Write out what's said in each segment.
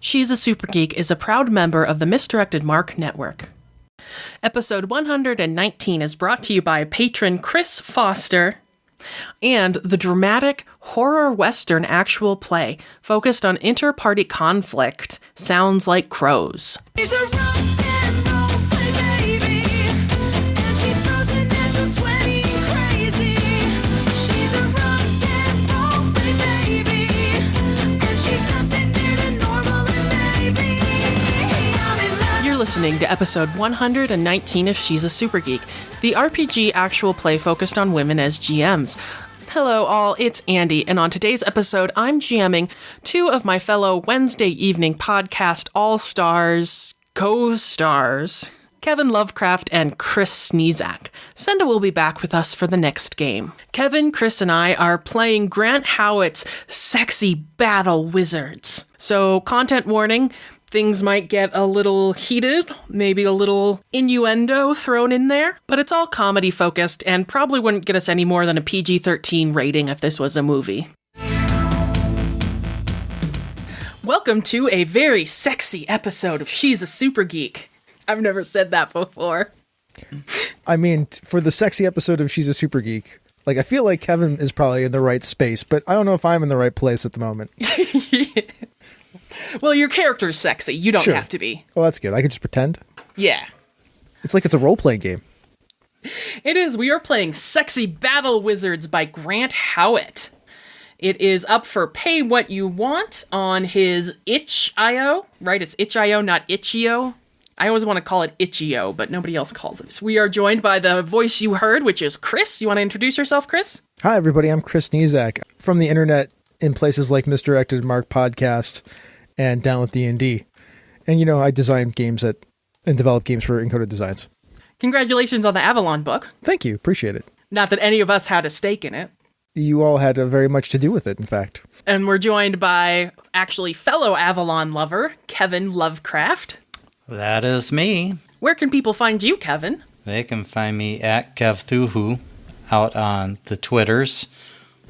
She's a Super Geek is a proud member of the Misdirected Mark Network. Episode 119 is brought to you by patron Chris Foster and the dramatic horror western actual play focused on inter-party conflict, Sounds Like Crows. She's a rock and roll play baby, and she throws a natural 20 crazy. She's a rock and roll play baby, and she's nothing near the normal and maybe I'm in love. You're listening to episode 119 of She's a Super Geek, the RPG actual play focused on women as GMs. Hello all, it's Andi, and on today's episode, I'm GMing two of my fellow Wednesday evening podcast all-stars, co-stars, Kevin Lovecraft and Chris Sniezak. Senda will be back with us for the next game. Kevin, Chris, and I are playing Grant Howitt's Sexy Battle Wizards. So, content warning, things might get a little heated, maybe a little innuendo thrown in there, but it's all comedy focused and probably wouldn't get us any more than a PG-13 rating if this was a movie. Welcome to a very sexy episode of She's a Super Geek. I've never said that before. I mean, for the sexy episode of She's a Super Geek, I feel like Kevin is probably in the right space, but I don't know if I'm in the right place at the moment. Well, your character's sexy. You don't have to be. Oh, that's good. I can just pretend. Yeah. It's like it's a role-playing game. It is. We are playing Sexy Battle Wizards by Grant Howitt. It is up for pay what you want on his itch.io, right? It's itch.io, not itch.io. I always want to call it itch.io, but nobody else calls it. So we are joined by the voice you heard, which is Chris. You want to introduce yourself, Chris? Hi, everybody. I'm Chris Sniezak from the internet in places like Misdirected Mark Podcast and Down with D&D. And, I design games and develop games for Encoded Designs. Congratulations on the Avalon book. Thank you. Appreciate it. Not that any of us had a stake in it. You all had very much to do with it, in fact. And we're joined by, actually, fellow Avalon lover, Kevin Lovecraft. That is me. Where can people find you, Kevin? They can find me at KevThuhu out on the Twitters,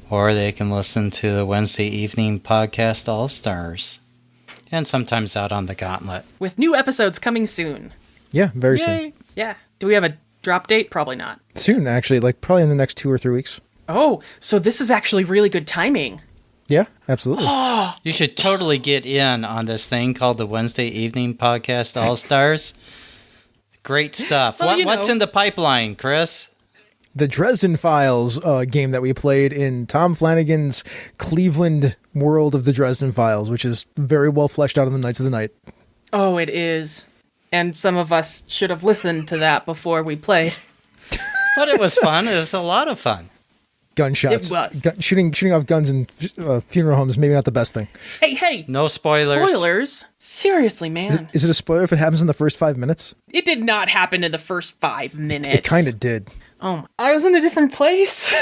or they can listen to the Wednesday evening podcast All Stars. And sometimes out on the Gauntlet. With new episodes coming soon. Yeah, very soon. Yeah. Do we have a drop date? Probably not. Soon, actually. Probably in the next 2 or 3 weeks. Oh, so this is actually really good timing. Yeah, absolutely. You should totally get in on this thing called the Wednesday evening podcast All Stars. Great stuff. Well, What's in the pipeline, Chris? The Dresden Files game that we played in Tom Flanagan's Cleveland world of the Dresden Files, which is very well fleshed out in the Knights of the Night. Oh, it is. And some of us should have listened to that before we played. But it was fun. It was a lot of fun. Gunshots. It was. Shooting off guns in funeral homes, maybe not the best thing. Hey. No spoilers. Spoilers? Seriously, man. Is it a spoiler if it happens in the first 5 minutes? It did not happen in the first 5 minutes. It kind of did. Oh, I was in a different place.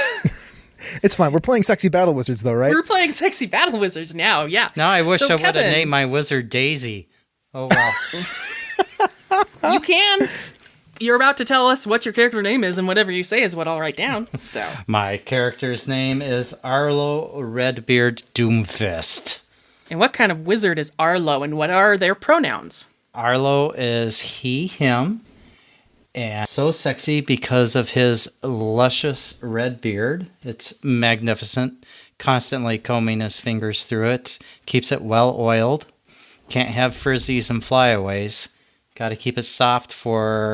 It's fine. We're playing Sexy Battle Wizards, though, right? We're playing Sexy Battle Wizards now, yeah. Now I wish I would have Kevin, named my wizard Daisy. Oh, well. You can. You're about to tell us what your character name is, and whatever you say is what I'll write down. So My character's name is Arlo Redbeard Doomfist. And what kind of wizard is Arlo, and what are their pronouns? Arlo is he, him, and so sexy because of his luscious red beard. It's magnificent, constantly combing his fingers through it, keeps it well oiled, can't have frizzies and flyaways. Got to keep it soft for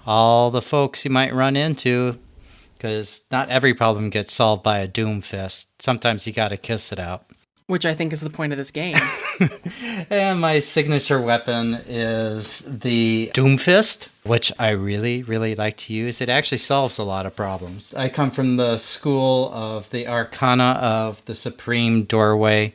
all the folks you might run into, because not every problem gets solved by a doom fist. Sometimes you got to kiss it out. Which I think is the point of this game. And my signature weapon is the Doom Fist, which I really, really like to use. It actually solves a lot of problems. I come from the school of the Arcana of the Supreme Doorway,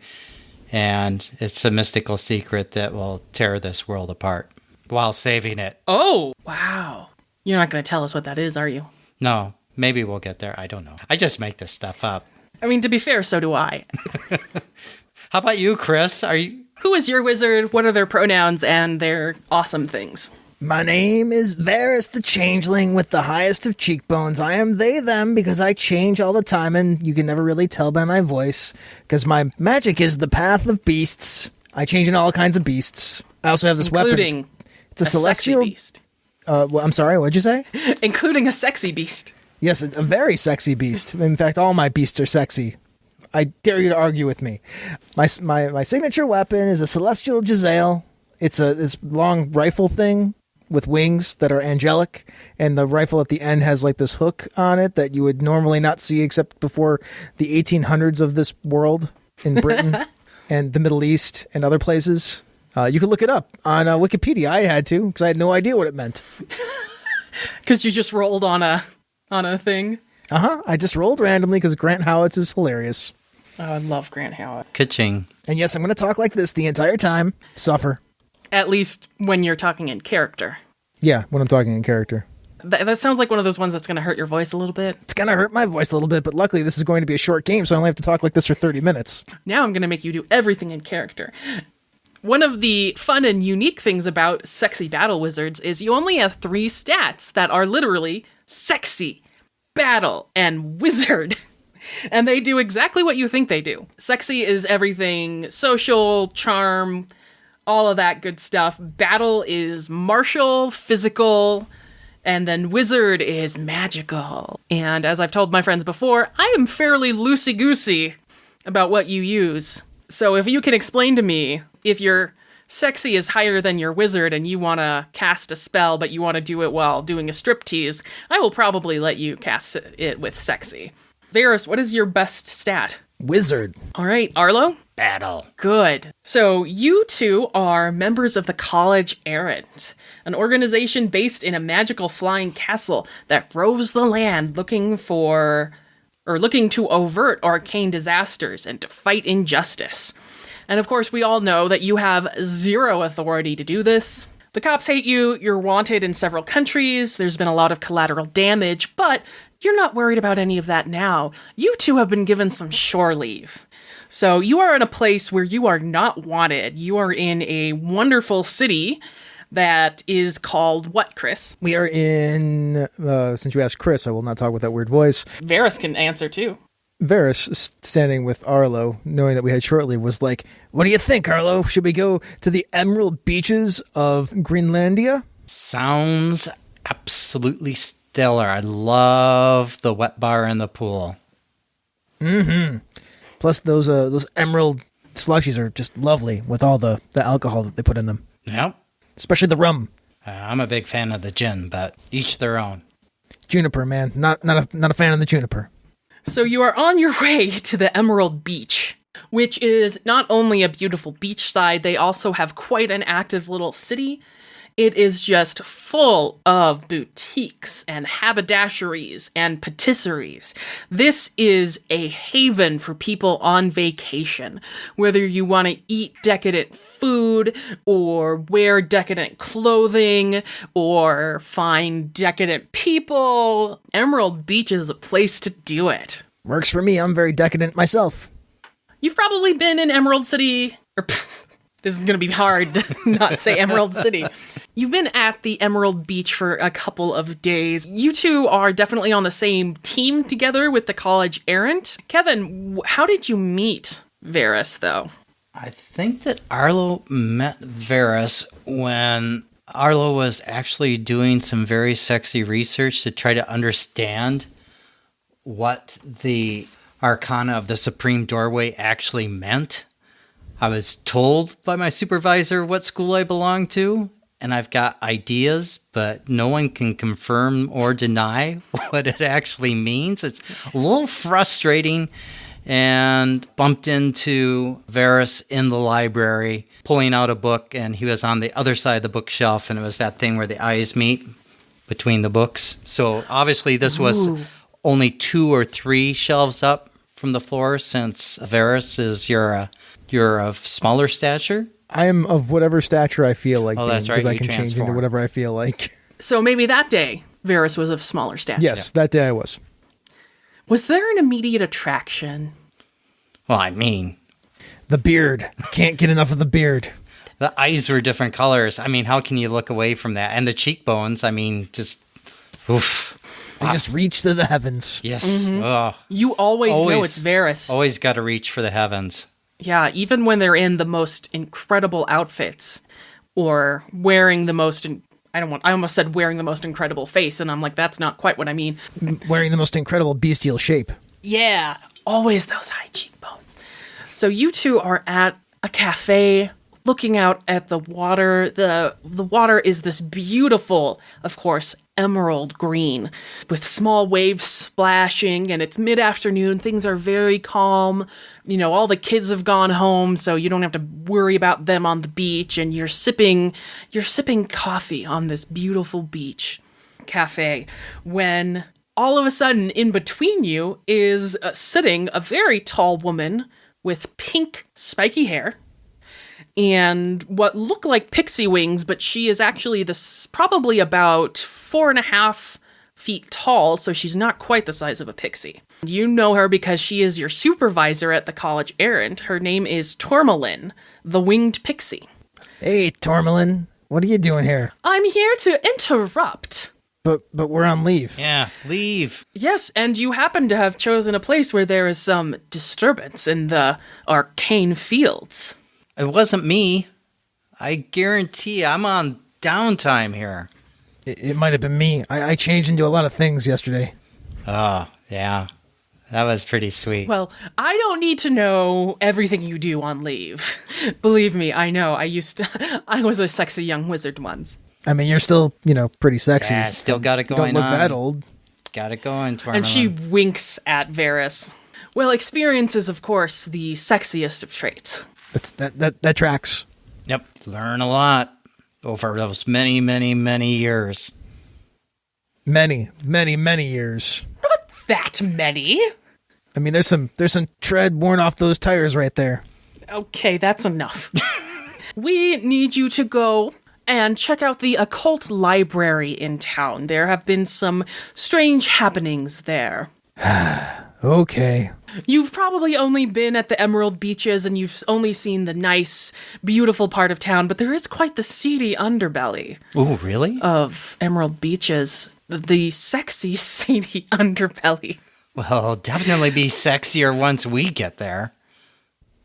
and it's a mystical secret that will tear this world apart while saving it. Oh, wow. You're not going to tell us what that is, are you? No, maybe we'll get there. I don't know. I just make this stuff up. I mean, to be fair, so do I. How about you, Chris? Who is your wizard? What are their pronouns and their awesome things? My name is Verris the Changeling with the highest of cheekbones. I am they, them, because I change all the time, and you can never really tell by my voice, because my magic is the path of beasts. I change into all kinds of beasts. I also have this weapon. Including It's a sexy celestial. beast. I'm sorry. What'd you say? Including a sexy beast. Yes, a very sexy beast. In fact, all my beasts are sexy. I dare you to argue with me. My signature weapon is a celestial Giselle. It's this long rifle thing with wings that are angelic, and the rifle at the end has like this hook on it that you would normally not see except before the 1800s of this world in Britain and the Middle East and other places. You can look it up on Wikipedia. I had to because I had no idea what it meant. Because you just rolled on a thing. I just rolled randomly because Grant Howitz is hilarious. Oh, I love Grant Howitt. Ka-ching. And yes, I'm going to talk like this the entire time. Suffer. At least when you're talking in character. Yeah, when I'm talking in character. That sounds like one of those ones that's going to hurt your voice a little bit. It's going to hurt my voice a little bit, but luckily this is going to be a short game, so I only have to talk like this for 30 minutes. Now I'm going to make you do everything in character. One of the fun and unique things about sexy battle wizards is you only have 3 stats that are literally sexy, battle, and wizard. And they do exactly what you think they do. Sexy is everything social, charm, all of that good stuff. Battle is martial, physical, and then wizard is magical. And as I've told my friends before, I am fairly loosey-goosey about what you use. So if you can explain to me, if your sexy is higher than your wizard and you want to cast a spell, but you want to do it while doing a striptease, I will probably let you cast it with sexy. Verris, what is your best stat? Wizard. All right, Arlo? Battle. Good. So you two are members of the College Errant, an organization based in a magical flying castle that roves the land looking to avert arcane disasters and to fight injustice. And of course, we all know that you have 0 authority to do this. The cops hate you, you're wanted in several countries, there's been a lot of collateral damage, but you're not worried about any of that now. You two have been given some shore leave. So you are in a place where you are not wanted. You are in a wonderful city that is called what, Chris? We are in, since you asked Chris, I will not talk with that weird voice. Verris can answer too. Varys, standing with Arlo, knowing that we had short leave, was like, "What do you think, Arlo? Should we go to the emerald beaches of Greenlandia?" Sounds absolutely stellar. I love the wet bar in the pool. Plus, those emerald slushies are just lovely with all the alcohol that they put in them, Yep. especially the rum. I'm a big fan of the gin, but each their own. Juniper, man, not a fan of the juniper. So you are on your way to the Emerald Beach, which is not only a beautiful beachside, they also have quite an active little city. It is just full of boutiques and haberdasheries and patisseries. This is a haven for people on vacation. Whether you want to eat decadent food or wear decadent clothing or find decadent people, Emerald Beach is a place to do it. Works for me. I'm very decadent myself. You've probably been in Emerald City, or this is going to be hard to not say Emerald City. You've been at the Emerald Beach for a couple of days. You two are definitely on the same team together with the College Errant. Kevin, how did you meet Verris, though? I think that Arlo met Verris when Arlo was actually doing some very sexy research to try to understand what the Arcana of the Supreme Doorway actually meant. I was told by my supervisor what school I belonged to, and I've got ideas, but no one can confirm or deny what it actually means. It's a little frustrating, and bumped into Verris in the library, pulling out a book, and he was on the other side of the bookshelf, and it was that thing where the eyes meet between the books. So obviously this was only 2 or 3 shelves up from the floor, since Verris is you're of smaller stature. I am of whatever stature I feel like. Oh, that's right, Because I you can change into transform. whatever I feel like. So maybe that day, Verris was of smaller stature. Yes, that day I was. Was there an immediate attraction? Well, I mean, The beard. Can't get enough of the beard. the eyes were different colors. I mean, how can you look away from that? And the cheekbones, I mean, just, oof. They just reach to the heavens. Yes. Oh, You always know it's Verris. always got to reach for the heavens. Yeah, even when they're in the most incredible outfits or wearing the most, I almost said wearing the most incredible face, and I'm like, that's not quite what I mean. Wearing the most incredible bestial shape. Yeah, always those high cheekbones. So you two are at a cafe looking out at the water. The water is this beautiful, of course, emerald green with small waves splashing, and it's mid-afternoon. Things are very calm. You know, all the kids have gone home, so you don't have to worry about them on the beach, and you're sipping coffee on this beautiful beach cafe when all of a sudden in between you is sitting a very tall woman with pink spiky hair and what look like pixie wings, but she is actually probably about 4.5 feet tall, so she's not quite the size of a pixie. You know her because she is your supervisor at the College Errant. Her name is Tourmaline, the winged pixie. Hey, Tourmaline, what are you doing here? I'm here to interrupt. But we're on leave. Yeah, leave. Yes, and you happen to have chosen a place where there is some disturbance in the arcane fields. It wasn't me. I guarantee I'm on downtime here. It might have been me. I changed into a lot of things yesterday. Oh, yeah. That was pretty sweet. Well, I don't need to know everything you do on leave. Believe me, I know. I was a sexy young wizard once. I mean, you're still, pretty sexy. Yeah, still got it You going don't on. look that old. Got it going, Tourmaline. And she winks at Verris. Well, experience is, of course, the sexiest of traits. That tracks. Yep, learn a lot over those many, many, many years. Many, many, many years. Not that many. I mean, there's some tread worn off those tires right there. Okay, that's enough. We need you to go and check out the occult library in town. There have been some strange happenings there. Okay. You've probably only been at the Emerald Beaches and you've only seen the nice, beautiful part of town, but there is quite the seedy underbelly Oh, really? of Emerald Beaches. The sexy, seedy underbelly. Well, it'll definitely be sexier once we get there.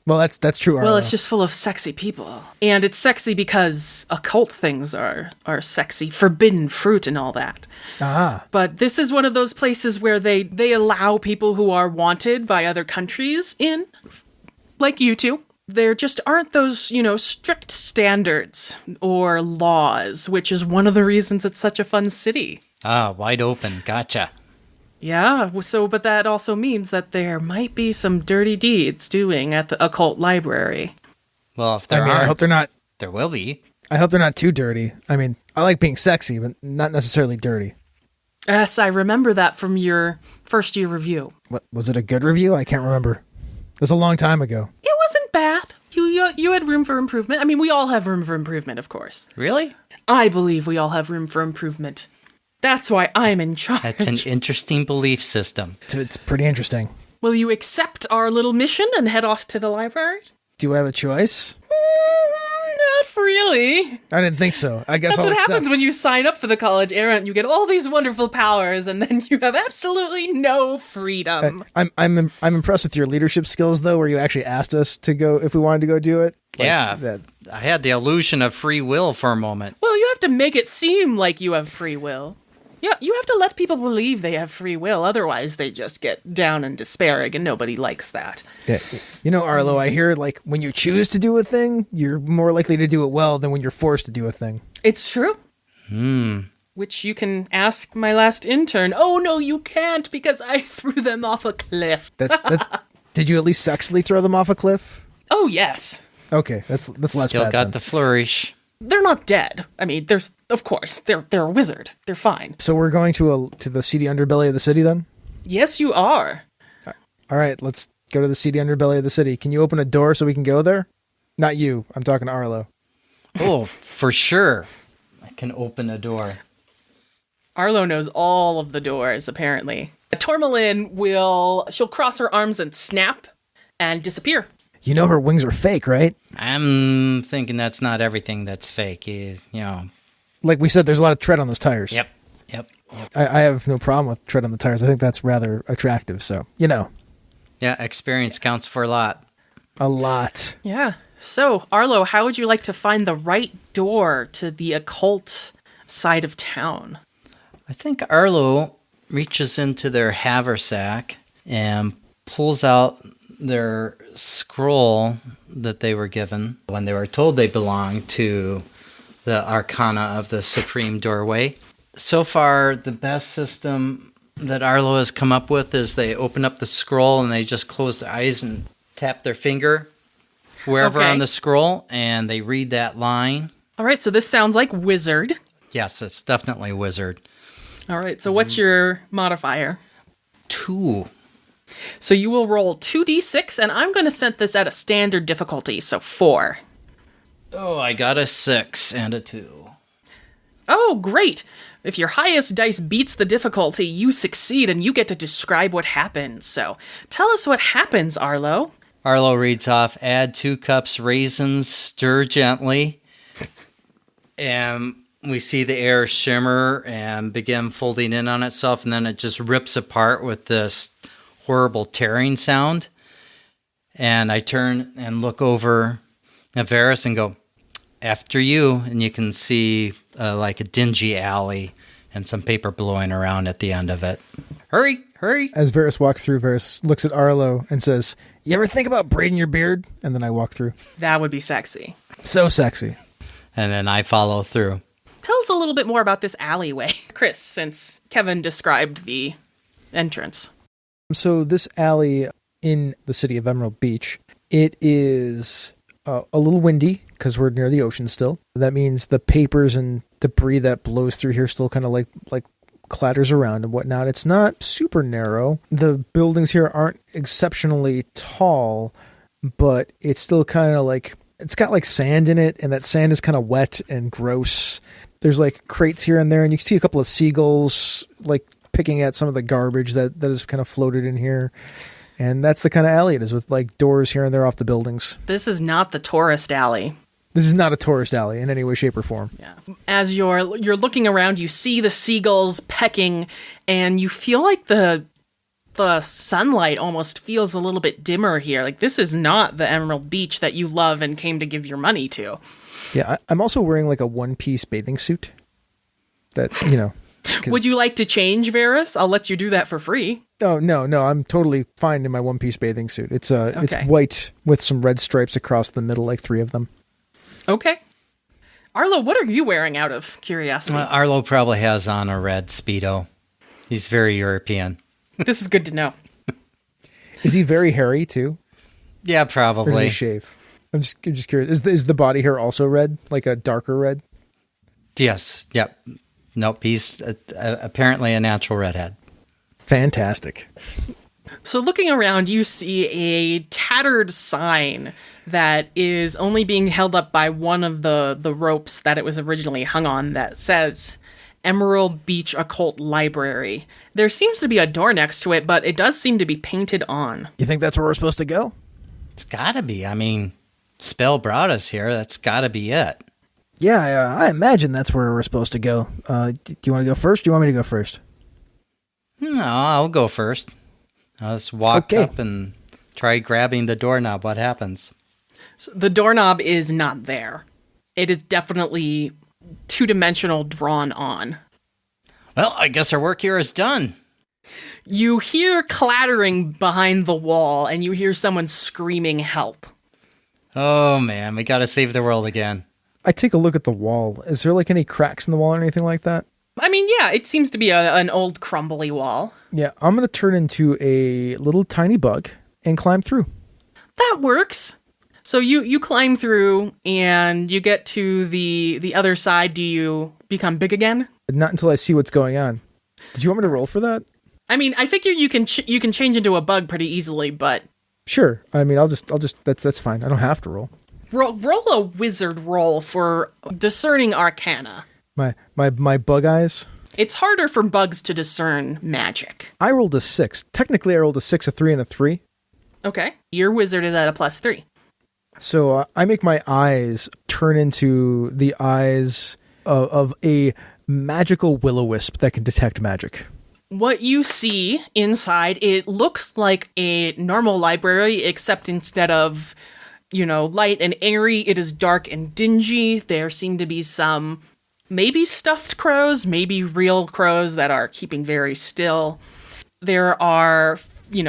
Well, that's true, Arlo. Well, it's just full of sexy people. And it's sexy because occult things are sexy, forbidden fruit and all that. Ah. But this is one of those places where they allow people who are wanted by other countries in, like you two. There just aren't those, strict standards or laws, which is one of the reasons it's such a fun city. Ah, wide open. Gotcha. Yeah, but that also means that there might be some dirty deeds doing at the occult library. Well, if there I are, hope they're not. there will be. I hope they're not too dirty. I mean, I like being sexy, but not necessarily dirty. Yes, I remember that from your first year review. What was it? A good review? I can't remember. It was a long time ago. It wasn't bad. You had room for improvement. I mean, we all have room for improvement, of course. Really? I believe we all have room for improvement. That's why I'm in charge. That's an interesting belief system. It's pretty interesting. Will you accept our little mission and head off to the library? Do I have a choice? Not really. I didn't think so. I guess That's I'll what happens accept. when you sign up for the College Errant. You get all these wonderful powers, and then you have absolutely no freedom. I'm impressed with your leadership skills, though, where you actually asked us to go if we wanted to go do it. Yeah. I had the illusion of free will for a moment. Well, you have to make it seem like you have free will. Yeah, you have to let people believe they have free will. Otherwise, they just get down and despairing, and nobody likes that. Yeah. Arlo, I hear when you choose to do a thing, you're more likely to do it well than when you're forced to do a thing. It's true. Which you can ask my last intern. Oh, no, you can't, because I threw them off a cliff. That's. Did you at least sexily throw them off a cliff? Oh, yes. Okay, that's less Still bad. got then. the flourish. They're not dead. I mean, they're a wizard. They're fine. So we're going to the seedy underbelly of the city then? Yes, you are. All right, let's go to the seedy underbelly of the city. Can you open a door so we can go there? Not you. I'm talking to Arlo. Oh, for sure. I can open a door. Arlo knows all of the doors, apparently. Tourmaline she'll cross her arms and snap and disappear. You know her wings are fake, right? I'm thinking that's not everything that's fake. Like we said, there's a lot of tread on those tires. Yep. I have no problem with tread on the tires. I think that's rather attractive, so, Yeah, experience counts for a lot. A lot. Yeah. So, Arlo, how would you like to find the right door to the occult side of town? I think Arlo reaches into their haversack and pulls out their scroll that they were given when they were told they belonged to the arcana of the supreme doorway. So far, the best system that Arlo has come up with is they open up the scroll and they just close their eyes and tap their finger wherever Okay. on the scroll, and they read that line. All right, so this sounds like wizard. Yes, it's definitely wizard. All right, so what's your modifier? 2. So you will roll 2d6, and I'm going to set this at a standard difficulty, so 4. Oh, I got a 6 and a 2. Oh, great! If your highest dice beats the difficulty, you succeed and you get to describe what happens. So tell us what happens, Arlo. Arlo reads off, add 2 cups raisins, stir gently. And we see the air shimmer and begin folding in on itself, and then it just rips apart with this horrible tearing sound. And I turn and look over at Verris and go, after you. And you can see like a dingy alley and some paper blowing around at the end of it. Hurry, hurry. As Verris walks through, Verris looks at Arlo and says, "You ever think about braiding your beard?" And then I walk through. That would be sexy. So sexy. And then I follow through. Tell us a little bit more about this alleyway, Chris, since Kevin described the entrance. So this alley in the city of Emerald Beach, it is a little windy because we're near the ocean still. That means the papers and debris that blows through here still kind of like clatters around and whatnot. It's not super narrow. The buildings here aren't exceptionally tall, but it's still kind of like, it's got like sand in it, and that sand is kind of wet and gross. There's like crates here and there, and you can see a couple of seagulls like picking at some of the garbage that is kind of floated in here. And that's the kind of alley it is, with like doors here and there off the buildings. This is not the tourist alley. This is not a tourist alley in any way, shape, or form. Yeah. As you're looking around, you see the seagulls pecking, and you feel like the sunlight almost feels a little bit dimmer here. Like, this is not the Emerald Beach that you love and came to give your money to. Yeah, I'm also wearing like a one-piece bathing suit. That, you know. Would you like to change, Verris? I'll let you do that for free. Oh, no, I'm totally fine in my one-piece bathing suit. It's it's Okay. white with some red stripes across the middle, like 3 of them. Okay. Arlo, what are you wearing out of curiosity? Arlo probably has on a red Speedo. He's very European. This is good to know. Is he very hairy too? Yeah, Or does probably. he shave? I'm just curious. Is the body hair also red, like a darker red? Yes. Yep. Nope. He's apparently a natural redhead. Fantastic. So looking around, you see a tattered sign that is only being held up by one of the ropes that it was originally hung on that says Emerald Beach Occult Library. There seems to be a door next to it, but it does seem to be painted on. You think that's where we're supposed to go? It's got to be. I mean, Spell brought us here. That's got to be it. Yeah, I imagine that's where we're supposed to go. Do you want to go first? Do you want me to go first? No, I'll go first. I'll just walk Okay. up and try grabbing the doorknob. What happens? So the doorknob is not there. It is definitely two-dimensional drawn on. Well, I guess our work here is done. You hear clattering behind the wall, and you hear someone screaming help. Oh, man. We got to save the world again. I take a look at the wall. Is there like any cracks in the wall or anything like that? I mean, yeah, it seems to be an old crumbly wall. Yeah, I'm going to turn into a little tiny bug and climb through. That works. So you climb through and you get to the other side. Do you become big again? Not until I see what's going on. Did you want me to roll for that? I mean, I figure you can change into a bug pretty easily, but Sure. I mean, I'll just that's fine. I don't have to roll. roll a wizard roll for discerning arcana. My bug eyes. It's harder for bugs to discern magic. I rolled a 6. Technically, I rolled a 6, a 3, and a 3. Okay, your wizard is at a +3. So I make my eyes turn into the eyes of a magical will-o-wisp that can detect magic. What you see inside, it looks like a normal library, except instead of, light and airy, it is dark and dingy. There seem to be some maybe stuffed crows, maybe real crows that are keeping very still. There are,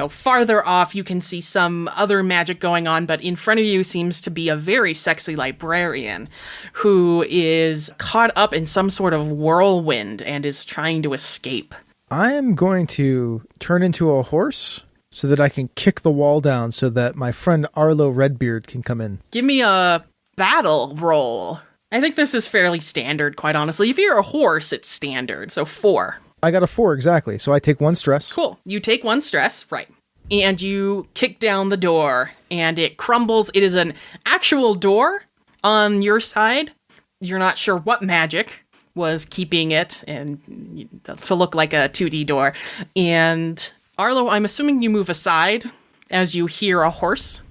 farther off, you can see some other magic going on, but in front of you seems to be a very sexy librarian who is caught up in some sort of whirlwind and is trying to escape. I am going to turn into a horse so that I can kick the wall down so that my friend Arlo Redbeard can come in. Give me a battle roll. I think this is fairly standard, quite honestly. If you're a horse, it's standard, so 4. I got a 4 exactly, so I take 1 stress. Cool. You take 1 stress, right. And you kick down the door, and it crumbles. It is an actual door on your side. You're not sure what magic was keeping it and to look like a 2D door. And Arlo, I'm assuming you move aside as you hear a horse.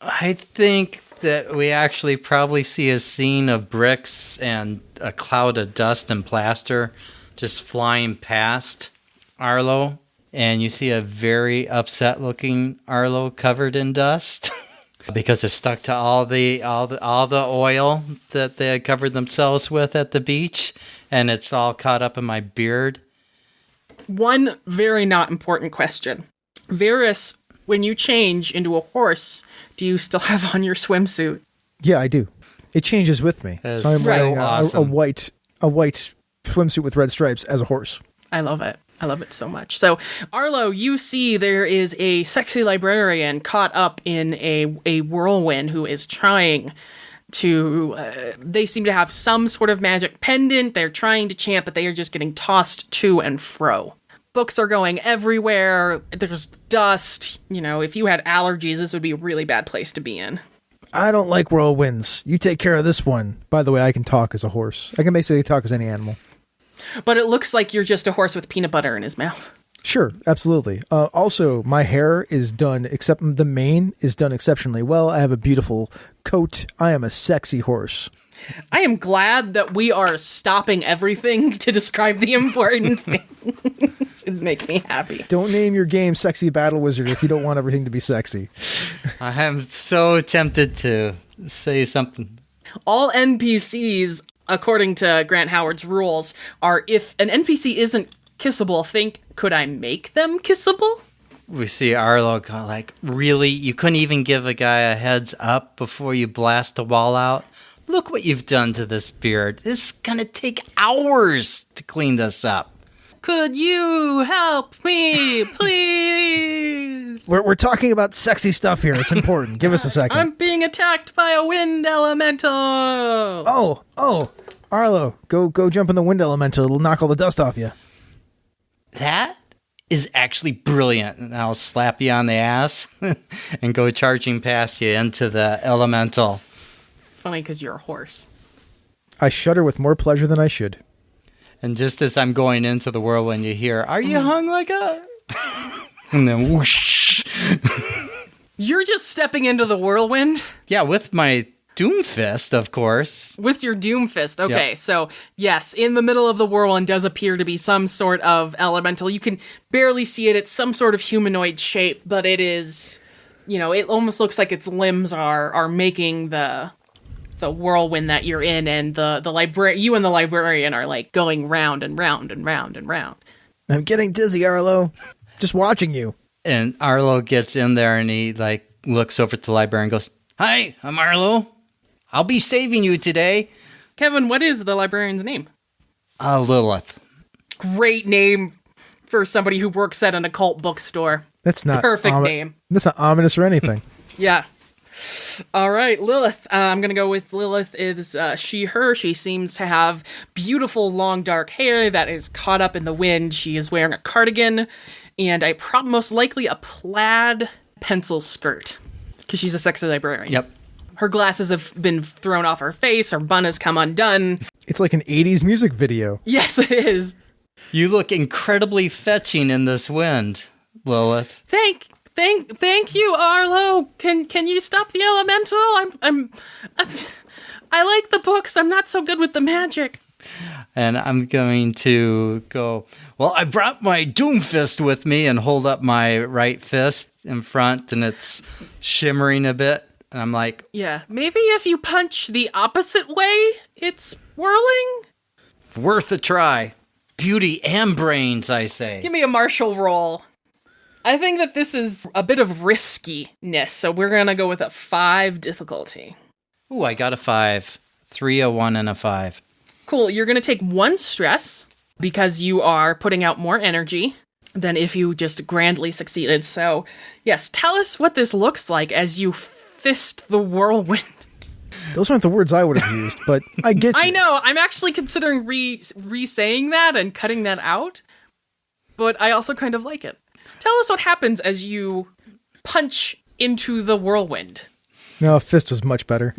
I think that we actually probably see a scene of bricks and a cloud of dust and plaster just flying past Arlo. And you see a very upset looking Arlo covered in dust because it's stuck to all the oil that they had covered themselves with at the beach, and it's all caught up in my beard. One very not important question. Verris, when you change into a horse, do you still have on your swimsuit? Yeah, I do. It changes with me. That is So I'm wearing awesome. a white swimsuit with red stripes as a horse. I love it. I love it so much. So, Arlo, you see there is a sexy librarian caught up in a whirlwind who is trying to... they seem to have some sort of magic pendant. They're trying to chant, but they are just getting tossed to and fro. Books are going everywhere. There's dust. If you had allergies, this would be a really bad place to be in. I don't like whirlwinds. You take care of this one. By the way, I can talk as a horse. I can basically talk as any animal. But it looks like you're just a horse with peanut butter in his mouth. Sure, absolutely. Also, my hair is done, except the mane is done exceptionally well. I have a beautiful coat. I am a sexy horse. I am glad that we are stopping everything to describe the important things. It makes me happy. Don't name your game Sexy Battle Wizard if you don't want everything to be sexy. I am so tempted to say something. All NPCs, according to Grant Howard's rules, are if an NPC isn't kissable, think, could I make them kissable? We see Arlo go like, really? You couldn't even give a guy a heads up before you blast the wall out? Look what you've done to this beard. This is gonna take hours to clean this up. Could you help me, please? We're talking about sexy stuff here. It's important. Give us a second. I'm being attacked by a wind elemental. Oh, Arlo, go jump in the wind elemental. It'll knock all the dust off you. That is actually brilliant. And I'll slap you on the ass and go charging past you into the elemental. Funny because you're a horse. I shudder with more pleasure than I should. And just as I'm going into the whirlwind, you hear, "Are you hung like a..." And then whoosh. You're just stepping into the whirlwind? Yeah, with my Doom Fist, of course. With your Doom Fist. Okay, Yep. So yes, in the middle of the whirlwind does appear to be some sort of elemental. You can barely see it. It's some sort of humanoid shape, but it is, it almost looks like its limbs are making the whirlwind that you're in, and you and the librarian are like going round and round and round and round. I'm getting dizzy, Arlo. Just watching you. And Arlo gets in there and he looks over at the librarian and goes, "Hi, I'm Arlo. I'll be saving you today." Kevin, what is the librarian's name? Lilith. Great name for somebody who works at an occult bookstore. That's not Perfect name. That's not ominous or anything. Yeah. All right, Lilith. I'm going to go with Lilith is she, her. She seems to have beautiful long dark hair that is caught up in the wind. She is wearing a cardigan and most likely a plaid pencil skirt because she's a sexy librarian. Yep. Her glasses have been thrown off her face. Her bun has come undone. It's like an 80s music video. Yes, it is. You look incredibly fetching in this wind, Lilith. Thank you, Arlo. Can you stop the elemental? I like the books. I'm not so good with the magic. And I'm going to go, well, I brought my Doom Fist with me and hold up my right fist in front, and it's shimmering a bit. And I'm like, Yeah, maybe if you punch the opposite way, it's whirling? worth a try. Beauty and brains, I say. Give me a martial roll. I think that this is a bit of riskiness, so we're going to go with a 5 difficulty. Ooh, I got a 5. 3, a 1, and a 5. Cool, you're going to take 1 stress because you are putting out more energy than if you just grandly succeeded. So, yes, tell us what this looks like as you fist the whirlwind. Those aren't the words I would have used, but I get you. I know, I'm actually considering re-saying that and cutting that out, but I also kind of like it. Tell us what happens as you punch into the whirlwind. No, fist was much better.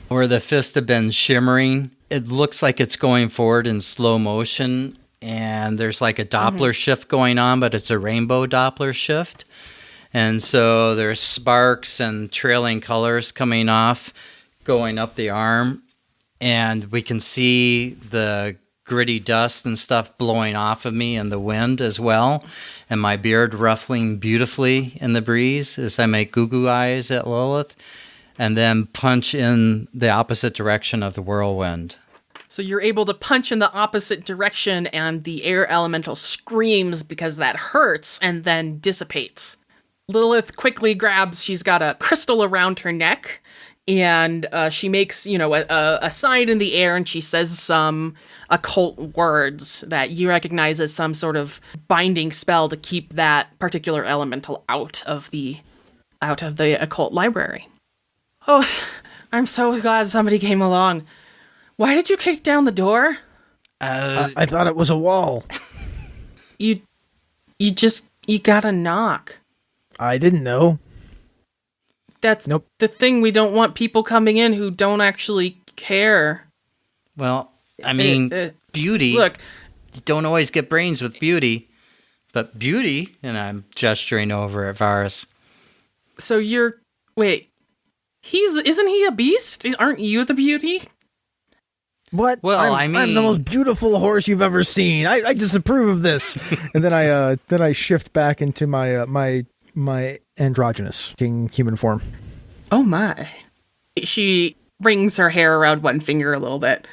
Where the fist had been shimmering, it looks like it's going forward in slow motion, and there's like a Doppler shift going on, but it's a rainbow Doppler shift. And so there's sparks and trailing colors coming off, going up the arm, and we can see the gritty dust and stuff blowing off of me in the wind as well, and my beard ruffling beautifully in the breeze as I make goo-goo eyes at Lilith, and then punch in the opposite direction of the whirlwind. So you're able to punch in the opposite direction, and the air elemental screams because that hurts and then dissipates. Lilith quickly grabs, she's got a crystal around her neck, and she makes, a sign in the air, and she says some occult words that you recognize as some sort of binding spell to keep that particular elemental out of the occult library. Oh, I'm so glad somebody came along. Why did you kick down the door? I thought it was a wall. You gotta knock. I didn't know. That's Nope. the thing. We don't want people coming in who don't actually care. Well, I mean, beauty. Look, You don't always get brains with beauty, but beauty, and I'm gesturing over at Varus. so wait, isn't he a beast? Aren't you the beauty? What? Well, I'm the most beautiful horse you've ever seen. I disapprove of this. And then I shift back into my androgynous human form. Oh my. She wrings her hair around one finger a little bit.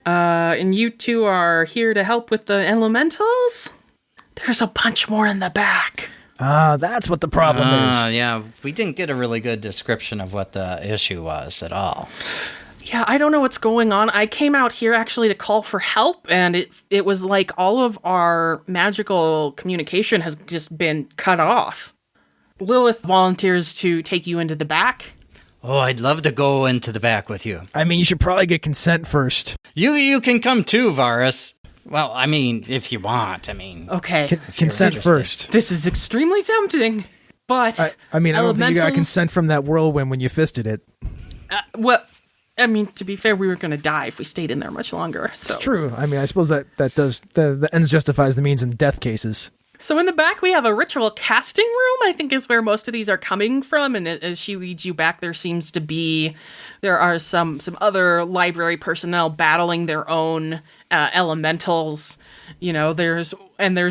And you two are here to help with the elementals? There's a bunch more in the back. That's what the problem is. Yeah, we didn't get a really good description of what the issue was at all. Yeah, I don't know what's going on. I came out here actually to call for help, and it was like all of our magical communication has just been cut off. Lilith volunteers to take you into the back. Oh, I'd love to go into the back with you. I mean, you should probably get consent first. You can come too, Varus. Well, I mean, if you want, Okay. Consent interested. first. This is extremely tempting, but I mean, I don't think you got elementals- consent from that whirlwind when you fisted it. to be fair, we were going to die if we stayed in there much longer. So. It's true. I mean, I suppose that does the ends justifies the means in death cases. So in the back, we have a ritual casting room, I think is where most of these are coming from. And as she leads you back, there are some other library personnel battling their own elementals. There's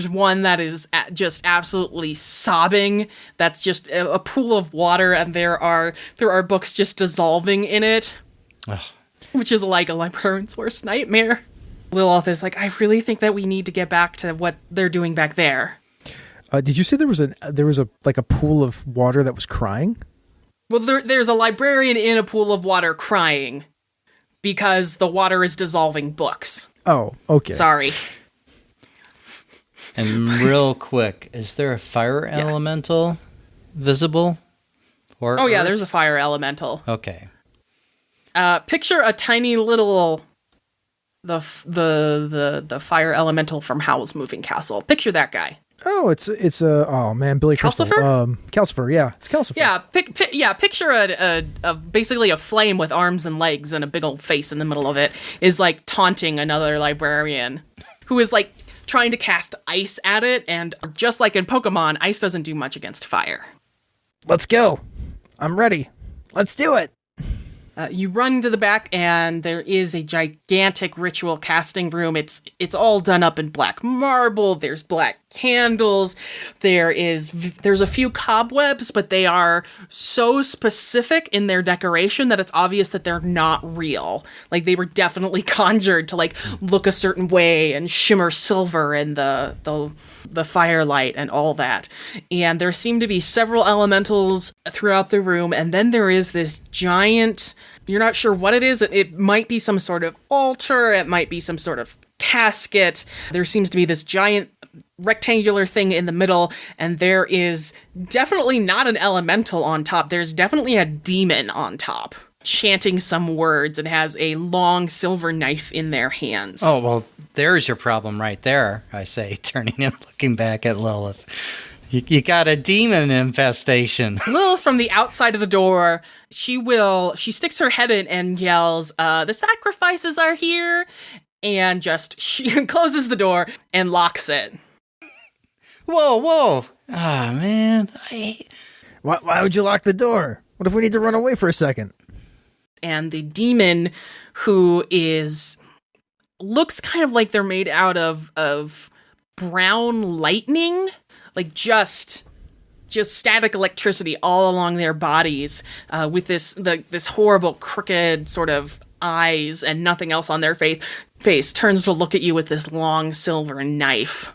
one that is just absolutely sobbing. That's just a pool of water, and there are books just dissolving in it, which is like a librarian's worst nightmare. Lilith is like, I really think that we need to get back to what they're doing back there. Did you say there was a pool of water that was crying? Well, there's a librarian in a pool of water crying because the water is dissolving books. Oh, okay. Sorry. And real quick, is there a fire elemental visible? Or Oh yeah, earth? there's a fire elemental. Okay. Picture a tiny little the fire elemental from Howl's Moving Castle. Picture that guy. Oh, it's oh man, Billy Crystal. Calcifer? Calcifer, yeah, it's Calcifer. Yeah, picture a basically a flame with arms and legs and a big old face in the middle of it is like taunting another librarian who is like trying to cast ice at it, and just like in Pokemon, ice doesn't do much against fire. Let's go. I'm ready. Let's do it. You run to the back, and there is a gigantic ritual casting room. It's all done up in black marble. There's black candles. There's a few cobwebs, but they are so specific in their decoration that it's obvious that they're not real. Like, they were definitely conjured to like look a certain way and shimmer silver in the firelight and all that. And there seem to be several elementals throughout the room, and then there is this giant, you're not sure what it is. It might be some sort of altar. It might be some sort of casket. There seems to be this giant rectangular thing in the middle, and there is definitely not an elemental on top. There's definitely a demon on top, chanting some words, and has a long silver knife in their hands. Oh, well, there's your problem right there, I say, turning and looking back at Lilith. You got a demon infestation. Lilith, from the outside of the door, she sticks her head in and yells, the sacrifices are here, and she closes the door and locks it. Whoa. Ah, man. Why would you lock the door? What if we need to run away for a second? And the demon, who looks kind of like they're made out of brown lightning, like just static electricity all along their bodies, with this horrible crooked sort of eyes and nothing else on their face, turns to look at you with this long silver knife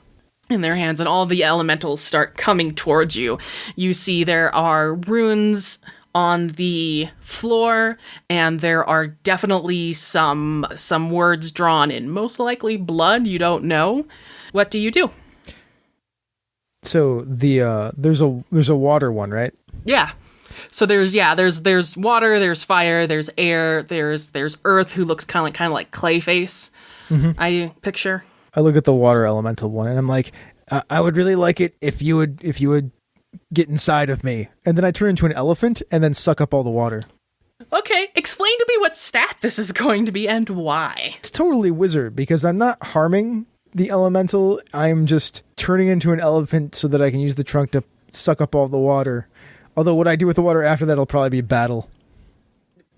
in their hands, and all the elementals start coming towards you. You see there are runes on the floor, and there are definitely some words drawn in most likely blood. You don't know. What do you do? So there's a water one, right? Yeah. So there's water, there's fire, there's air, there's earth, who looks kind of like Clayface. Mm-hmm. I picture. I look at the water elemental one, and I'm like, I would really like it if you would get inside of me. And then I turn into an elephant and then suck up all the water. Okay, explain to me what stat this is going to be and why. It's totally wizard, because I'm not harming the elemental. I'm just turning into an elephant so that I can use the trunk to suck up all the water. Although what I do with the water after that will probably be battle.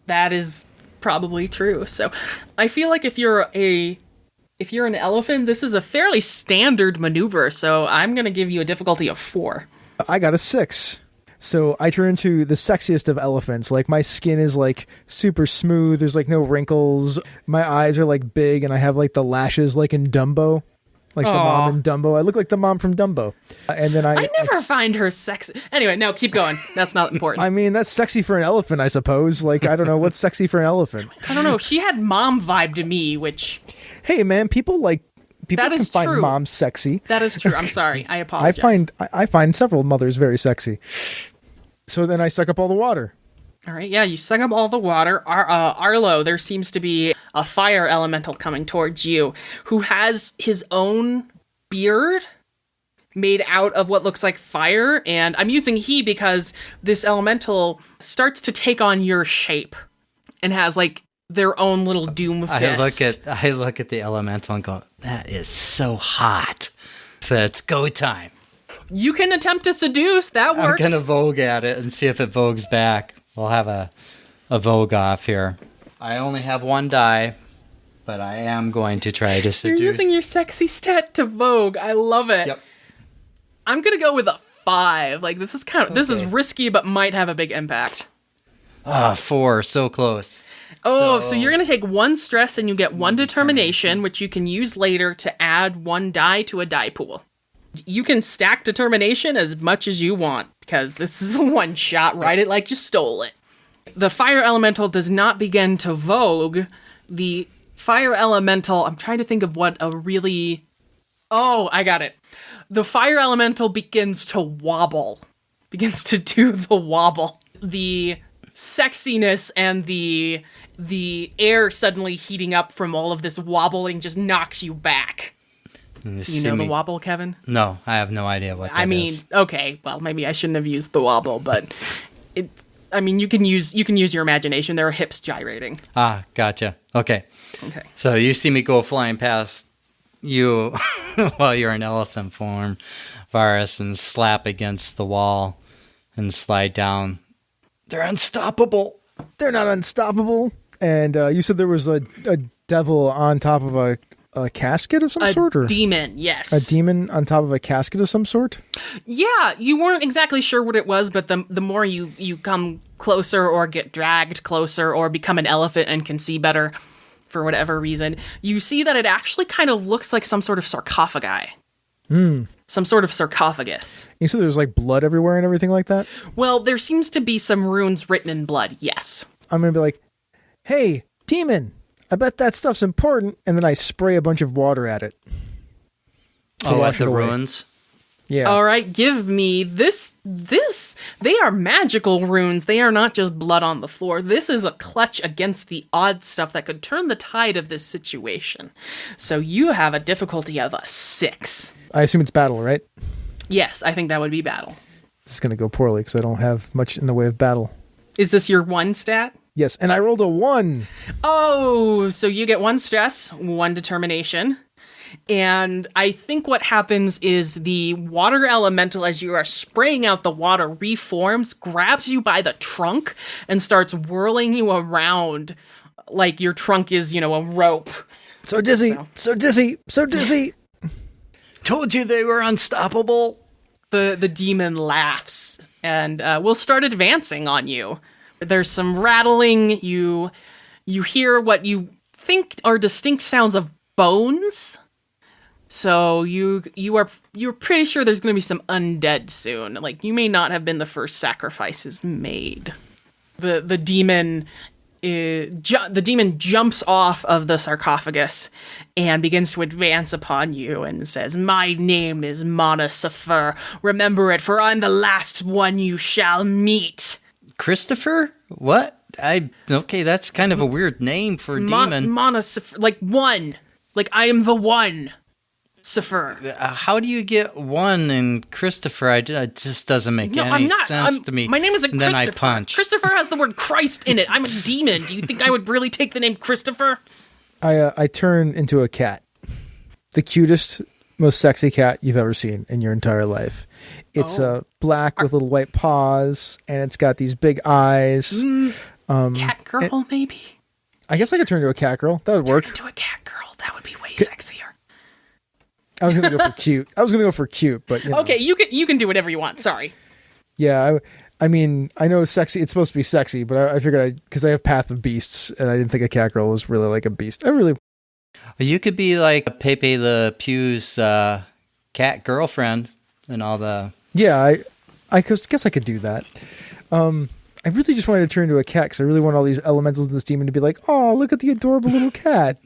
That is probably true. So I feel like if you're an elephant, this is a fairly standard maneuver, so I'm going to give you a difficulty of 4. I got a 6. So I turn into the sexiest of elephants. Like, my skin is like super smooth. There's like no wrinkles. My eyes are like big, and I have like the lashes like in Dumbo. Like the mom in Dumbo. I look like the mom from Dumbo. And then I never find her sexy. Anyway, no, keep going. That's not important. I mean, that's sexy for an elephant, I suppose. Like, I don't know what's sexy for an elephant. I don't know. She had mom vibe to me, which... Hey, man, people that can is find true. mom sexy. That is true. I'm sorry. I apologize. I find several mothers very sexy. So then I suck up all the water. All right, yeah, you suck up all the water. Arlo, there seems to be a fire elemental coming towards you who has his own beard made out of what looks like fire. And I'm using he because this elemental starts to take on your shape and has like their own little doom fist. I look at the elemental and go, that is so hot. So it's go time. You can attempt to seduce. That works. I'm going to vogue at it and see if it vogues back. We'll have a vogue off here. I only have 1 die, but I am going to try to seduce. You're using your sexy stat to vogue. I love it. Yep. I'm going to go with a 5. Like, this is risky, but might have a big impact. 4. So close. Oh, so you're going to take 1 stress and you get 1 determination, which you can use later to add 1 die to a die pool. You can stack determination as much as you want, because this is a 1-shot. Write it like you stole it. The fire elemental does not begin to vogue. The fire elemental, I'm trying to think of what a really... Oh, I got it. The fire elemental begins to wobble. Begins to do the wobble. The sexiness and the air suddenly heating up from all of this wobbling just knocks you back. You know the wobble, Kevin? No, I have no idea what that is. Okay, well, maybe I shouldn't have used the wobble, but you can use your imagination. There are hips gyrating. Ah, gotcha. Okay. So you see me go flying past you while you're in elephant form, Verris, and slap against the wall and slide down. They're unstoppable. they're not unstoppable. And you said there was a devil on top of a casket of some sort? Or demon, yes. a demon on top of a casket of some sort? Yeah, you weren't exactly sure what it was, but the more you come closer or get dragged closer or become an elephant and can see better for whatever reason, you see that it actually kind of looks like some sort of sarcophagi. Some sort of sarcophagus. You said there's like blood everywhere and everything like that? Well, there seems to be some runes written in blood, yes. I'm going to be like, hey, demon, I bet that stuff's important. And then I spray a bunch of water at it. Oh, wash at the it away. ruins? Yeah. All right, give me this. They are magical runes. They are not just blood on the floor. This is a clutch against the odd stuff that could turn the tide of this situation. So you have a difficulty of a 6. I assume it's battle, right? Yes, I think that would be battle. This is going to go poorly because I don't have much in the way of battle. Is this your 1 stat? Yes, and I rolled a 1. Oh, so you get 1 stress, 1 determination. And I think what happens is the water elemental, as you are spraying out the water, reforms, grabs you by the trunk, and starts whirling you around like your trunk is, a rope. So dizzy, so dizzy, so dizzy. Told you they were unstoppable. The demon laughs, and we'll start advancing on you. There's some rattling. You hear what you think are distinct sounds of bones. So you're pretty sure there's going to be some undead soon. Like, you may not have been the first sacrifices made. The demon jumps off of the sarcophagus and begins to advance upon you and says, "My name is Mana Safer. Remember it, for I'm the last one you shall meet." Christopher? What? Okay, that's kind of a weird name for a demon. Mana Safer, like one. Like, I am the one. Safer. How do you get 1 in Christopher? It just doesn't make any sense to me. My name isn't and Christopher. Then I punch. Christopher has the word Christ in it. I'm a demon. Do you think I would really take the name Christopher? I turn into a cat. The cutest, most sexy cat you've ever seen in your entire life. It's black with little white paws, and it's got these big eyes. Cat girl, maybe? I guess I could turn into a cat girl. That would work. Turn into a cat girl. That would be way sexier. I was going to go for cute. But Okay, you can do whatever you want. Sorry. Yeah, I mean, I know sexy. It's supposed to be sexy, but I figured because I have Path of Beasts, and I didn't think a cat girl was really like a beast. You could be like Pepe Le Pew's cat girlfriend and all the... Yeah, I guess I could do that. I really just wanted to turn into a cat because I really want all these elementals in this demon to be like, oh, look at the adorable little cat.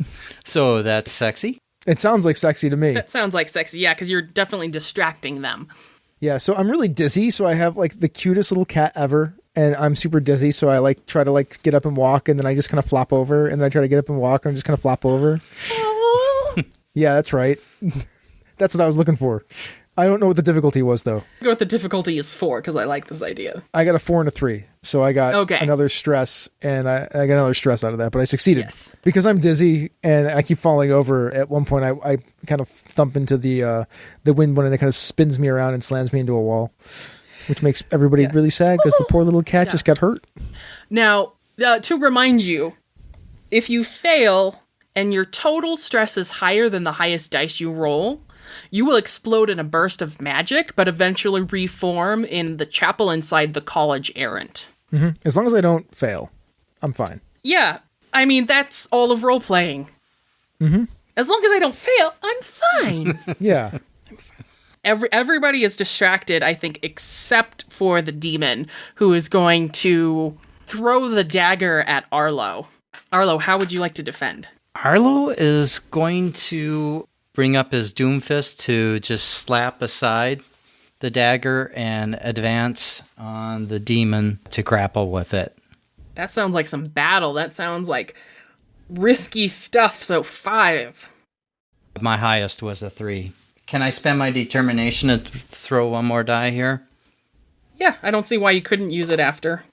So that's sexy? It sounds like sexy to me. That sounds like sexy, yeah, because you're definitely distracting them. Yeah, so I'm really dizzy, so I have like the cutest little cat ever, and I'm super dizzy, so I like try to like get up and walk, and then I just kind of flop over, and then I try to get up and walk, and I just kind of flop over. Yeah, that's right. That's what I was looking for. I don't know what the difficulty was, though. Go with the difficulty is 4, because I like this idea. I got a 4 and a 3, so I got another stress, and I got another stress out of that, but I succeeded. Yes. Because I'm dizzy, and I keep falling over. At one point, I kind of thump into the wind one, and it kind of spins me around and slams me into a wall, which makes everybody really sad, because the poor little cat just got hurt. Now, to remind you, if you fail, and your total stress is higher than the highest dice you roll, you will explode in a burst of magic, but eventually reform in the chapel inside the College Errant. Mm-hmm. As long as I don't fail, I'm fine. Yeah, I mean, that's all of role-playing. Mm-hmm. As long as I don't fail, I'm fine. Yeah. Everybody is distracted, I think, except for the demon, who is going to throw the dagger at Arlo. Arlo, how would you like to defend? Arlo is going to bring up his Doomfist to just slap aside the dagger and advance on the demon to grapple with it. That sounds like some battle. That sounds like risky stuff, so 5. My highest was a 3. Can I spend my determination to throw one more die here? Yeah, I don't see why you couldn't use it after.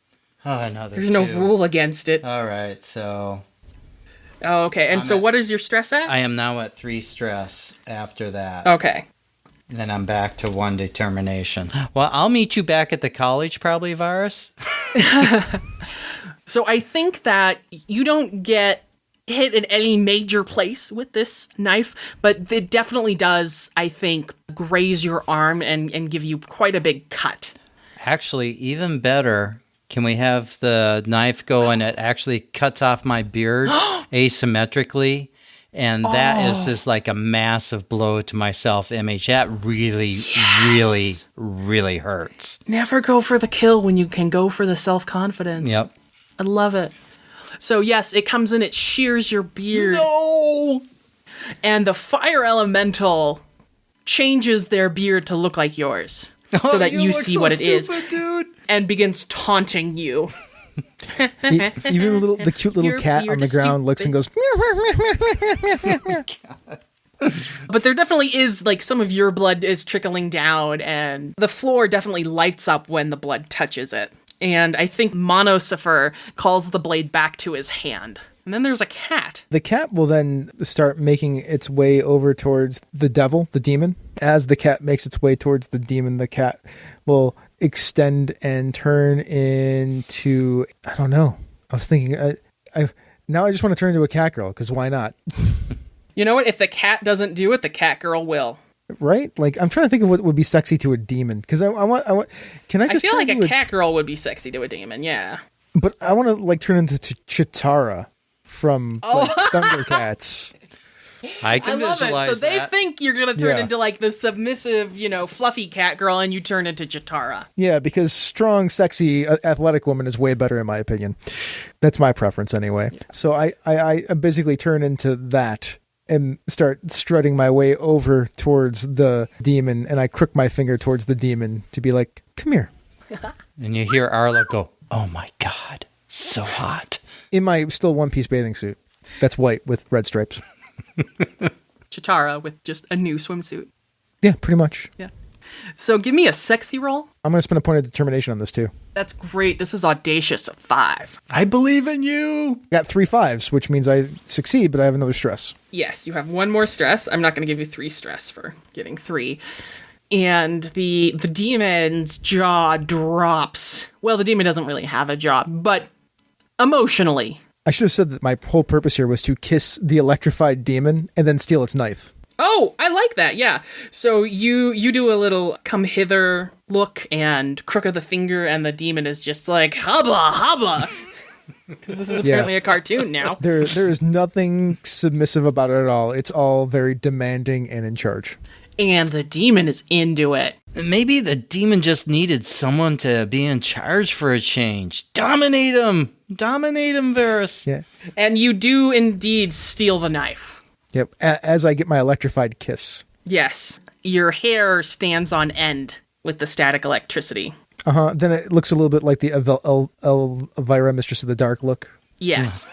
Oh, another There's 2. no rule against it. All right, so... Oh, okay. And so what is your stress at? I am now at 3 stress after that. Okay. Then I'm back to 1 determination. Well, I'll meet you back at the college, probably, Varus. So I think that you don't get hit in any major place with this knife, but it definitely does, I think, graze your arm and give you quite a big cut. Actually, even better, can we have the knife go and it actually cuts off my beard asymmetrically? And that is just like a massive blow to my self-image. That really, really hurts. Never go for the kill when you can go for the self-confidence. Yep. I love it. So yes, it comes in, it shears your beard. No! And the fire elemental changes their beard to look like yours. So that you see what it is. Dude. And begins taunting you. Even the cute little cat on the ground looks and goes. But there definitely is, like, some of your blood is trickling down, and the floor definitely lights up when the blood touches it. And I think Monocifer calls the blade back to his hand. And then there's a cat. The cat will then start making its way over towards the devil, the demon. As the cat makes its way towards the demon, the cat will extend and turn into, I don't know. I was thinking, now I just want to turn into a cat girl, because why not? You know what? If the cat doesn't do it, the cat girl will. Right? Like, I'm trying to think of what would be sexy to a demon. Because I want, can I just I feel turn like a into cat girl would be sexy to a demon, yeah. But I want to, like, turn into Chitara from like, Thundercats. I I can love it. visualize So they that. think you're going to turn Yeah. into, like, the submissive, fluffy cat girl, and you turn into Chitara. Yeah, because strong, sexy, athletic woman is way better in my opinion. That's my preference anyway. Yeah. So I basically turn into that and start strutting my way over towards the demon, and I crook my finger towards the demon to be like, come here. And you hear Arlo go, oh my God, so hot. In my still one-piece bathing suit. That's white with red stripes. Chitara with just a new swimsuit. Yeah, pretty much. Yeah. So give me a sexy roll. I'm going to spend a point of determination on this too. That's great. This is audacious of 5. I believe in you. I got 3 5s, which means I succeed, but I have another stress. Yes, you have 1 more stress. I'm not going to give you 3 stress for getting 3. And the demon's jaw drops. Well, the demon doesn't really have a jaw, but emotionally. I should have said that my whole purpose here was to kiss the electrified demon and then steal its knife. Oh, I like that. Yeah. So you do a little come hither look and crook of the finger, and the demon is just like hubba hubba. Because this is apparently a cartoon now. There is nothing submissive about it at all. It's all very demanding and in charge. And the demon is into it. Maybe the demon just needed someone to be in charge for a change. Dominate him, Verris. Yeah. And you do indeed steal the knife. Yep. As I get my electrified kiss. Yes. Your hair stands on end with the static electricity. Then it looks a little bit like the Elvira, Mistress of the Dark look. Yes.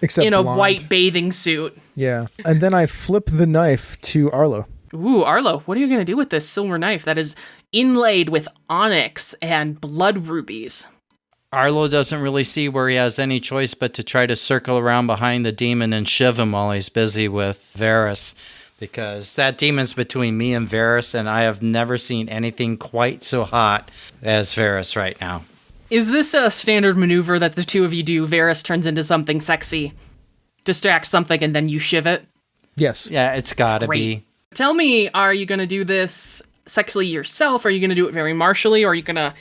Except In a blonde. white bathing suit. Yeah. And then I flip the knife to Arlo. Ooh, Arlo, what are you going to do with this silver knife that is inlaid with onyx and blood rubies? Arlo doesn't really see where he has any choice but to try to circle around behind the demon and shiv him while he's busy with Verris. Because that demon's between me and Verris, and I have never seen anything quite so hot as Verris right now. Is this a standard maneuver that the two of you do? Verris turns into something sexy, distracts something, and then you shiv it? Yes. Yeah, it's gotta be. Tell me, are you going to do this sexily yourself? Are you going to do it very martially? Or are you going to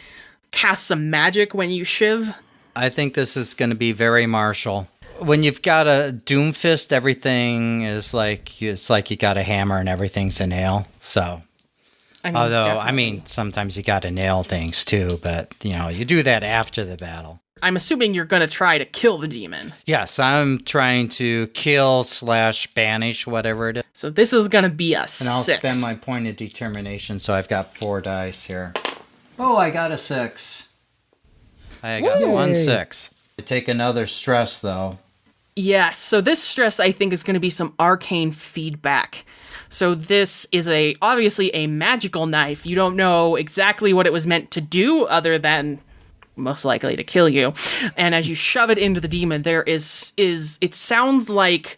cast some magic when you shiv? I think this is going to be very martial. When you've got a Doomfist, everything is like, it's like you got a hammer and everything's a nail. So, I mean, sometimes you got to nail things too, but you do that after the battle. I'm assuming you're going to try to kill the demon. Yes, I'm trying to kill / banish, whatever it is. So this is going to be a 6. And I'll spend my point of determination, so I've got 4 dice here. Oh, I got a 6. I got Yay. 1 6. I take another stress, though. Yes, so this stress, I think, is going to be some arcane feedback. So this is obviously a magical knife. You don't know exactly what it was meant to do other than most likely to kill you. And as you shove it into the demon, there is it sounds like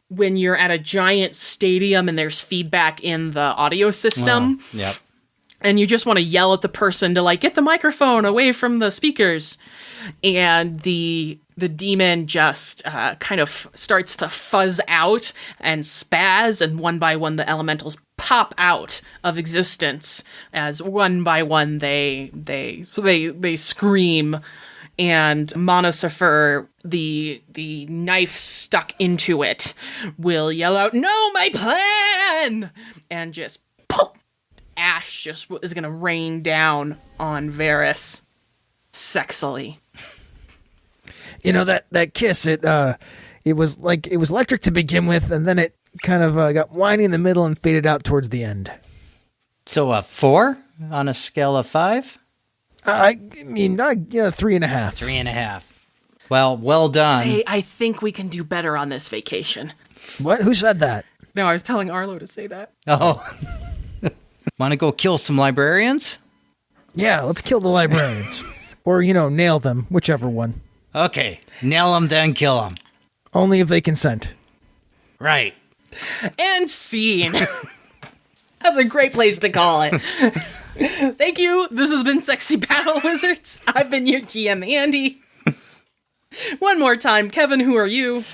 when you're at a giant stadium and there's feedback in the audio system. Yep. and you just want to yell at the person to like get the microphone away from the speakers, and the demon just kind of starts to fuzz out and spaz, and one by one the elementals pop out of existence as one by one they scream, and Monosifer, the knife stuck into it, will yell out, "No, my plan!" and just poof, ash just is gonna rain down on Verris sexily. You know, that kiss, it was electric to begin with, and then it kind of got whiny in the middle and faded out towards the end. So a 4 on a scale of 5? I mean, 3.5. 3.5. Well done. Say, I think we can do better on this vacation. What? Who said that? No, I was telling Arlo to say that. Oh. Want to go kill some librarians? Yeah, let's kill the librarians. Or, nail them, whichever one. Okay, nail them, then kill them. Only if they consent. Right. And scene. That's a great place to call it. Thank you. This has been Sexy Battle Wizards. I've been your GM, Andi. One more time, Kevin, who are you?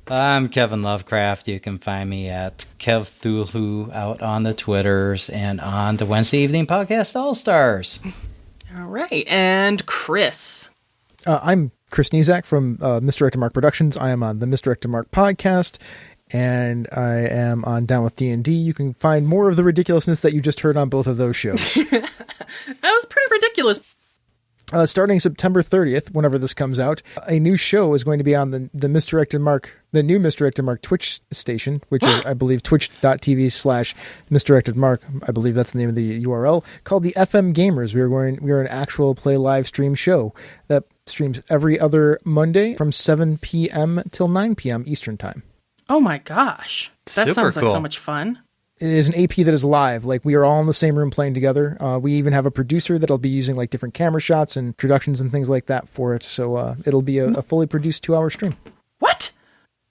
I'm Kevin Lovecraft. You can find me at KevThulu out on the Twitters and on the Wednesday evening podcast All Stars. All right, and Chris. I'm Chris Sniezak from Misdirected Mark Productions. I am on the Misdirected Mark podcast, and I am on Down with D&D. You can find more of the ridiculousness that you just heard on both of those shows. That was pretty ridiculous. Starting September 30th, whenever this comes out, a new show is going to be on the Misdirected Mark, the new Misdirected Mark Twitch station, which is, I believe, twitch.tv/Misdirected Mark. I believe that's the name of the URL, called the FM Gamers. We are an actual play live stream show that streams every other Monday from 7 p.m. till 9 p.m. Eastern Time. Oh my gosh. That Super sounds like cool. so much fun. It is an AP that is live. Like, we are all in the same room playing together. We even have a producer that'll be using like different camera shots and introductions and things like that for it. So it'll be a fully produced 2-hour stream. What?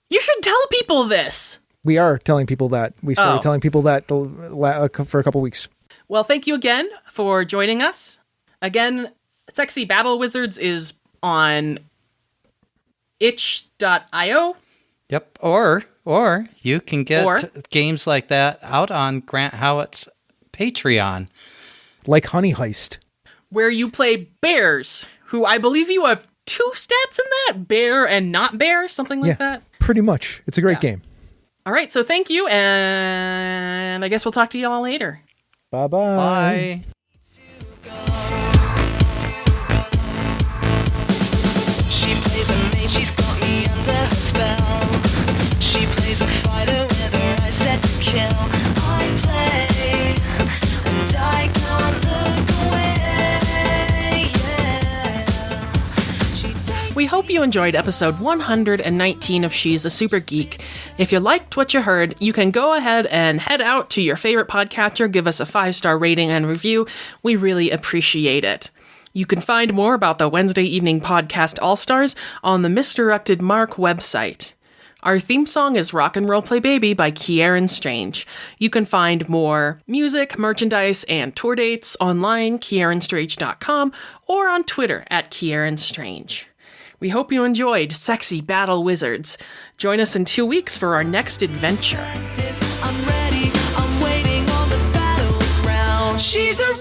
You should tell people this. We are telling people that. We started telling people that for a couple weeks. Well, thank you again for joining us. Again, Sexy Battle Wizards is on itch.io. Yep. Or you can get games like that out on Grant Howitt's Patreon. Like Honey Heist. Where you play bears, who I believe you have 2 stats in that, bear and not bear, something like that. Pretty much. It's a great game. All right, so thank you, and I guess we'll talk to you all later. Bye-bye. Bye. She plays a mage, she's got me under her spell. She plays a fighter with her eyes set to kill. I play, and I can't look away, yeah. We hope you enjoyed episode 119 of She's a Super Geek. If you liked what you heard, you can go ahead and head out to your favorite podcatcher, give us a 5-star rating and review. We really appreciate it. You can find more about the Wednesday evening podcast All-Stars on the Misdirected Mark website. Our theme song is Rock and Roll Play Baby by Kieran Strange. You can find more music, merchandise, and tour dates online, kieranstrange.com, or on Twitter at Kieran Strange. We hope you enjoyed Sexy Battle Wizards. Join us in 2 weeks for our next adventure. I'm ready, I'm waiting on the battleground. She's a